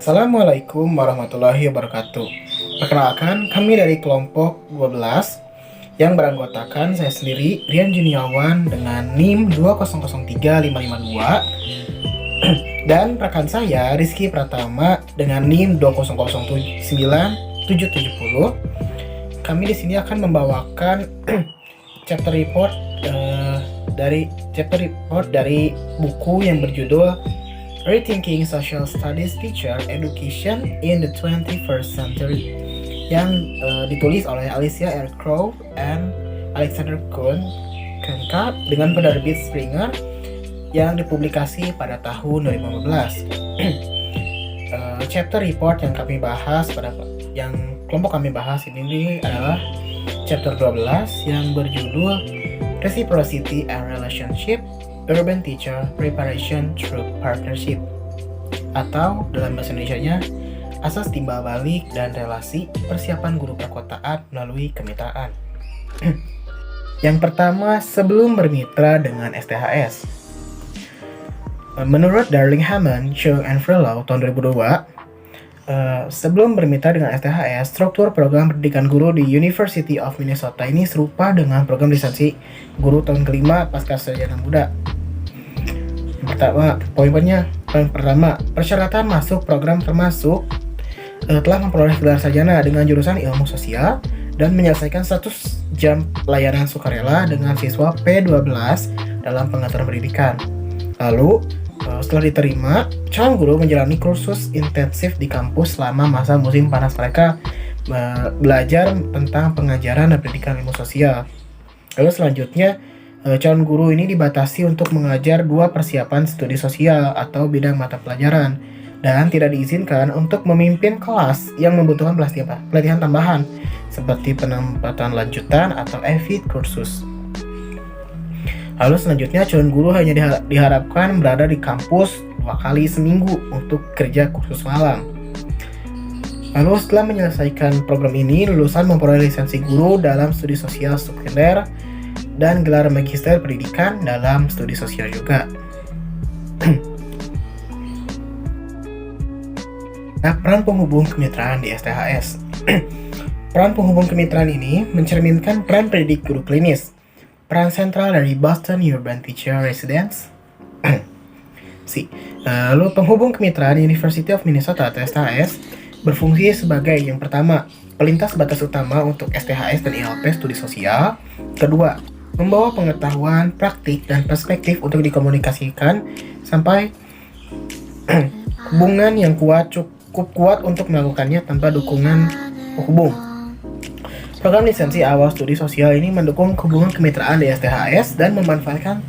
Assalamualaikum warahmatullahi wabarakatuh. Perkenalkan, kami dari kelompok 12 yang beranggotakan saya sendiri, Rian Juniawan dengan NIM 2003552 dan rekan saya Rizky Pratama dengan NIM 2009770. Kami di sini akan membawakan chapter report dari buku yang berjudul Rethinking Social Studies Teacher Education in the 21st Century yang ditulis oleh Alicia R. Crow and Alexander Kuhn dengan penerbit Springer yang dipublikasi pada tahun 2015. Chapter report yang kelompok kami bahas ini adalah chapter 12 yang berjudul Reciprocity and Relationship Urban Teacher Preparation Through Partnership, atau dalam bahasa Indonesianya asas timbal balik dan relasi persiapan guru perkotaan melalui kemitraan. Yang pertama, sebelum bermitra dengan STHS. Menurut Darling Hammond, Chung and Freelau tahun 2002, sebelum bermitra dengan STHS, struktur program pendidikan guru di University of Minnesota ini serupa dengan program lisensi guru tahun kelima pasca sarjana muda. Poin pertama, persyaratan masuk program termasuk telah memperoleh gelar sarjana dengan jurusan ilmu sosial dan menyelesaikan 100 jam pelayanan sukarela dengan siswa P12 dalam pengaturan pendidikan. Lalu, setelah diterima, calon guru menjalani kursus intensif di kampus selama masa musim panas mereka belajar tentang pengajaran dan pendidikan ilmu sosial. Lalu selanjutnya, calon guru ini dibatasi untuk mengajar 2 persiapan studi sosial atau bidang mata pelajaran dan tidak diizinkan untuk memimpin kelas yang membutuhkan pelatihan tambahan seperti penempatan lanjutan atau EVIT kursus. Lalu selanjutnya, calon guru hanya diharapkan berada di kampus 2 kali seminggu untuk kerja kursus malam. Lalu setelah menyelesaikan program ini, lulusan memperoleh lisensi guru dalam studi sosial sekunder dan gelar magister pendidikan dalam studi sosial juga. Nah, peran penghubung kemitraan di STHS. Peran penghubung kemitraan ini mencerminkan peran pendidik guru klinis, peran sentral dari Boston Urban Teacher Residence. Lalu penghubung kemitraan University of Minnesota atau STHS berfungsi sebagai yang pertama, pelintas batas utama untuk STHS dan ILP studi sosial. Kedua, membawa pengetahuan, praktik, dan perspektif untuk dikomunikasikan sampai hubungan yang cukup kuat untuk melakukannya tanpa dukungan penghubung. Program lisensi awal studi sosial ini mendukung hubungan kemitraan di STHS dan memanfaatkan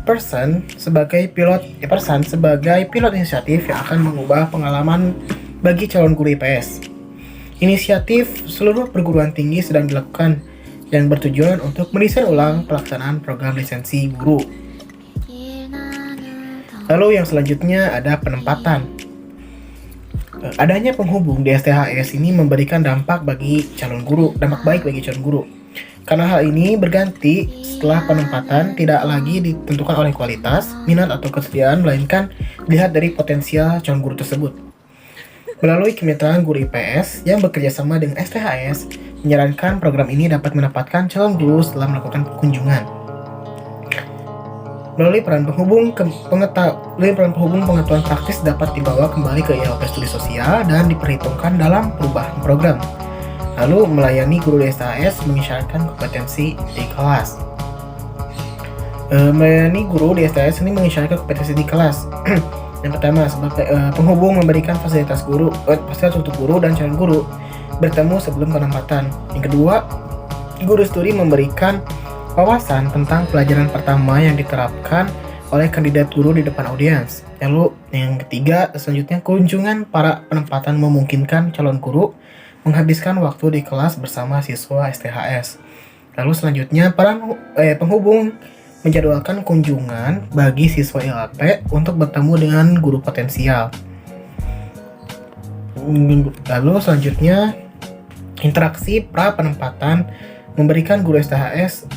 person sebagai pilot inisiatif yang akan mengubah pengalaman bagi calon guru IPS. Inisiatif seluruh perguruan tinggi sedang dilakukan yang bertujuan untuk mendesain ulang pelaksanaan program lisensi guru. Lalu yang selanjutnya ada penempatan. Adanya penghubung di STHS ini memberikan dampak baik bagi calon guru. Karena hal ini berganti setelah penempatan tidak lagi ditentukan oleh kualitas, minat atau kesediaan, melainkan dilihat dari potensial calon guru tersebut. Melalui kemitraan guru IPS yang bekerja sama dengan STHS, menyarankan program ini dapat mendapatkan calon guru setelah melakukan kunjungan. Melalui peran penghubung pengetahuan praktis dapat dibawa kembali ke ILP studi sosial dan diperhitungkan dalam perubahan program. Lalu melayani guru di STHS mengisyaratkan kompetensi di kelas. Melayani guru di STHS ini mengisyaratkan kompetensi di kelas. Yang pertama, sebagai penghubung memberikan fasilitas untuk guru dan calon guru bertemu sebelum penempatan. Yang kedua, guru studi memberikan wawasan tentang pelajaran pertama yang diterapkan oleh kandidat guru di depan audiens. Lalu yang ketiga, selanjutnya kunjungan para penempatan memungkinkan calon guru menghabiskan waktu di kelas bersama siswa STHS. Lalu selanjutnya, penghubung menjadwalkan kunjungan bagi siswa ILP untuk bertemu dengan guru potensial. Lalu selanjutnya, interaksi pra penempatan memberikan guru STHS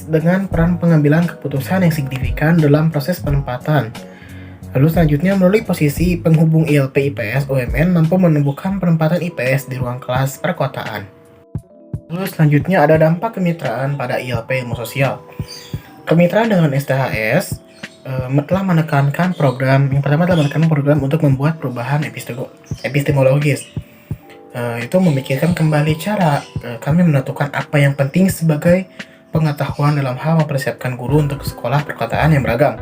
dengan peran pengambilan keputusan yang signifikan dalam proses penempatan. Lalu selanjutnya, melalui posisi penghubung ILP IPS UMN mampu menumbuhkan penempatan IPS di ruang kelas perkotaan. Lalu selanjutnya ada dampak kemitraan pada ILP ilmu sosial. Kemitraan dengan STHS telah menekankan program, yang pertama telah menekankan program untuk membuat perubahan epistemologis. Itu memikirkan kembali cara kami menentukan apa yang penting sebagai pengetahuan dalam hal mempersiapkan guru untuk sekolah perkotaan yang beragam.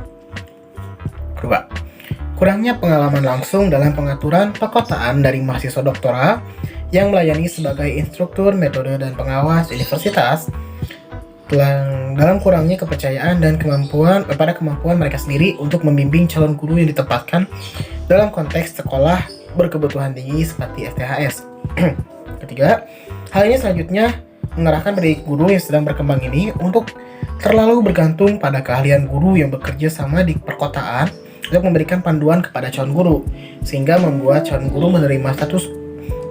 Kedua, kurangnya pengalaman langsung dalam pengaturan perkotaan dari mahasiswa doktoral yang melayani sebagai instruktur, metode, dan pengawas universitas dalam kurangnya kepercayaan dan kemampuan mereka sendiri untuk membimbing calon guru yang ditempatkan dalam konteks sekolah berkebutuhan tinggi seperti STHS. Ketiga, hal ini selanjutnya mengarahkan pendidik guru yang sedang berkembang ini untuk terlalu bergantung pada keahlian guru yang bekerja sama di perkotaan untuk memberikan panduan kepada calon guru, sehingga membuat calon guru menerima status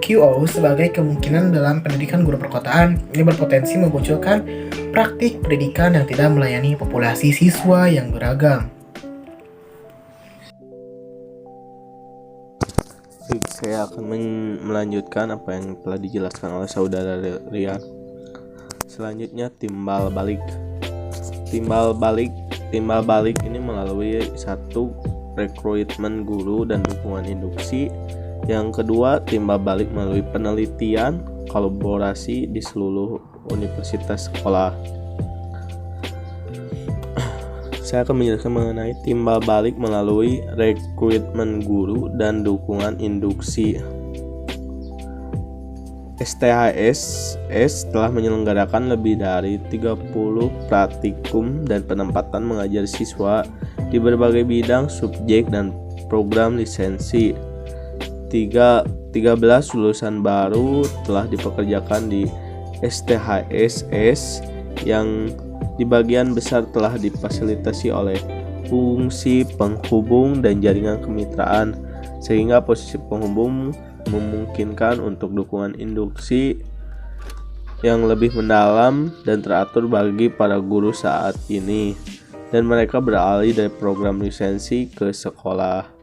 QO sebagai kemungkinan dalam pendidikan guru perkotaan. Ini berpotensi memunculkan praktik pendidikan yang tidak melayani populasi siswa yang beragam. Saya akan melanjutkan apa yang telah dijelaskan oleh saudara Rian. Selanjutnya, timbal balik. Timbal balik ini melalui satu, rekrutmen guru dan dukungan induksi. Yang kedua, timbal balik melalui penelitian kolaborasi di seluruh universitas sekolah. Saya akan menjelaskan mengenai timbal balik melalui rekrutmen guru dan dukungan induksi. STHS telah menyelenggarakan lebih dari 30 praktikum dan penempatan mengajar siswa di berbagai bidang, subjek, dan program lisensi. 13 lulusan baru telah dipekerjakan di STHS yang di bagian besar telah difasilitasi oleh fungsi penghubung dan jaringan kemitraan, sehingga posisi penghubung memungkinkan untuk dukungan induksi yang lebih mendalam dan teratur bagi para guru saat ini, dan mereka beralih dari program lisensi ke sekolah.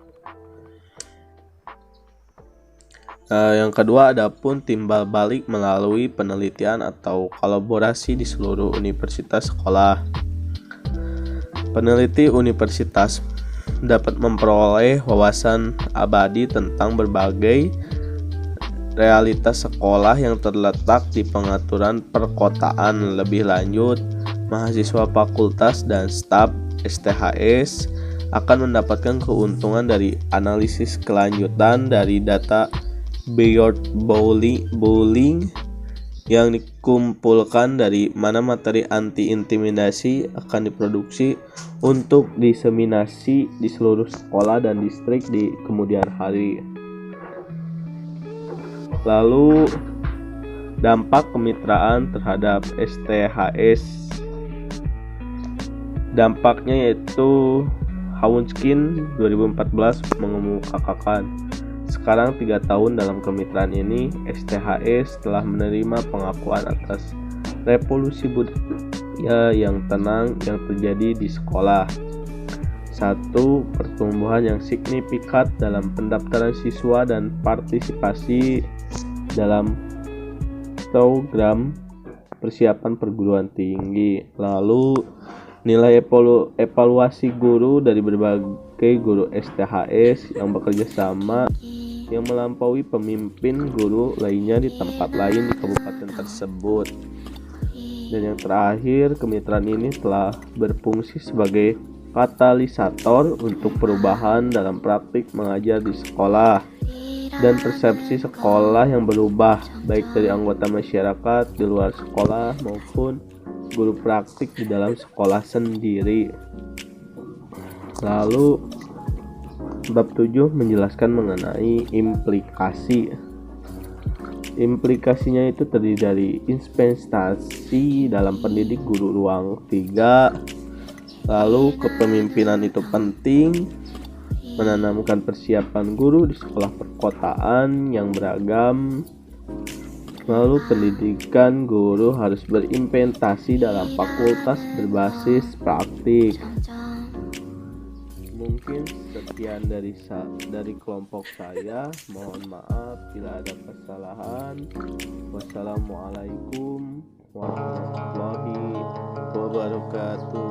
Yang kedua, adapun timbal balik melalui penelitian atau kolaborasi di seluruh universitas sekolah. Peneliti universitas dapat memperoleh wawasan abadi tentang berbagai realitas sekolah yang terletak di pengaturan perkotaan. Lebih lanjut, mahasiswa fakultas dan staf STHS akan mendapatkan keuntungan dari analisis kelanjutan dari data Beyond Bowling yang dikumpulkan dari mana materi anti-intimidasi akan diproduksi untuk diseminasi di seluruh sekolah dan distrik di kemudian hari. Lalu, dampak kemitraan terhadap STHS. Dampaknya yaitu Hawunskin 2014 mengemukakan, sekarang 3 tahun dalam kemitraan ini, STHS telah menerima pengakuan atas revolusi budaya yang tenang yang terjadi di sekolah. 1. Pertumbuhan yang signifikan dalam pendaftaran siswa dan partisipasi dalam program persiapan perguruan tinggi. Lalu, nilai evaluasi guru dari berbagai guru STHS yang bekerja sama yang melampaui pemimpin guru lainnya di tempat lain di kabupaten tersebut. Dan yang terakhir, kemitraan ini telah berfungsi sebagai katalisator untuk perubahan dalam praktik mengajar di sekolah dan persepsi sekolah yang berubah, baik dari anggota masyarakat di luar sekolah maupun guru praktik di dalam sekolah sendiri. Lalu, bab 7 menjelaskan mengenai implikasi. Implikasinya itu terdiri dari investasi dalam pendidik guru ruang 3. Lalu, kepemimpinan itu penting, menanamkan persiapan guru di sekolah perkotaan yang beragam. Lalu, pendidikan guru harus berimplementasi dalam fakultas berbasis praktik. Mungkin sekian dari kelompok saya. Mohon maaf bila ada kesalahan. Wassalamualaikum warahmatullahi wabarakatuh.